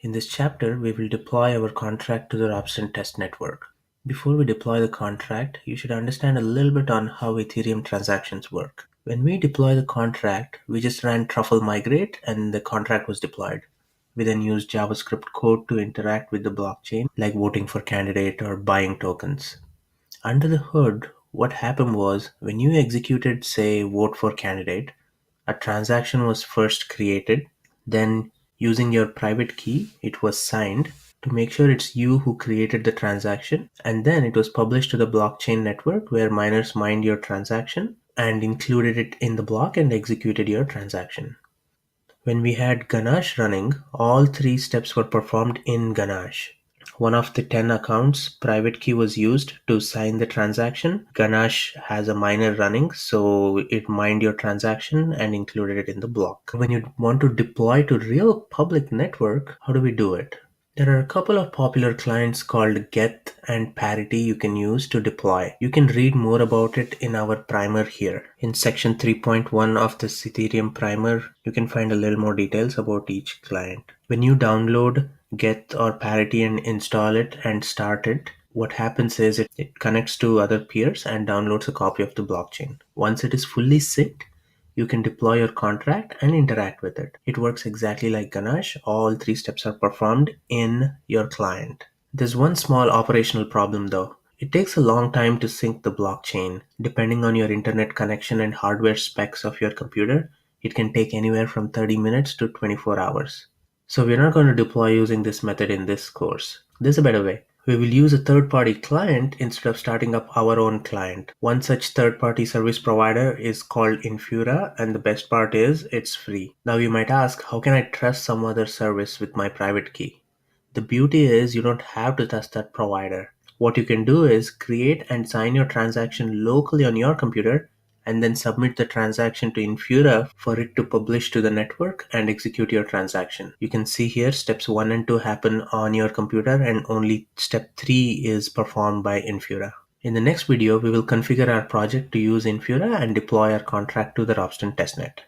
In this chapter, we will deploy our contract to the Robson test network. Before we deploy the contract, you should understand a little bit on how Ethereum transactions work. When we deploy the contract, we just ran truffle migrate and the contract was deployed. We then used JavaScript code to interact with the blockchain, like voting for candidate or buying tokens. Under the hood, what happened was when you executed, say, vote for candidate, a transaction was first created, then using your private key, it was signed to make sure it's you who created the transaction, and then it was published to the blockchain network where miners mined your transaction and included it in the block and executed your transaction. When we had Ganache running, all three steps were performed in Ganache. One of the 10 accounts private key was used to sign the transaction. Ganache has a miner running, so it mined your transaction and included it in the block. When you want to deploy to real public network, how do we do it? There are a couple of popular clients called Geth and Parity you can use to deploy. You can read more about it in our primer here. In section 3.1 of the Ethereum primer, you can find a little more details about each client. When you download Geth or Parity and install it and start it, what happens is it connects to other peers and downloads a copy of the blockchain. Once it is fully synced, you can deploy your contract and interact with it. It works exactly like Ganache. All three steps are performed in your client. There's one small operational problem though. It takes a long time to sync the blockchain. Depending on your internet connection and hardware specs of your computer, it can take anywhere from 30 minutes to 24 hours. So we're not going to deploy using this method in this course. There's a better way. We will use a third-party client instead of starting up our own client. One such third-party service provider is called Infura, and the best part is it's free. Now you might ask, how can I trust some other service with my private key? The beauty is you don't have to trust that provider. What you can do is create and sign your transaction locally on your computer and then submit the transaction to Infura for it to publish to the network and execute your transaction. You can see here steps 1 and 2 happen on your computer and only step 3 is performed by Infura. In the next video, we will configure our project to use Infura and deploy our contract to the Robston testnet.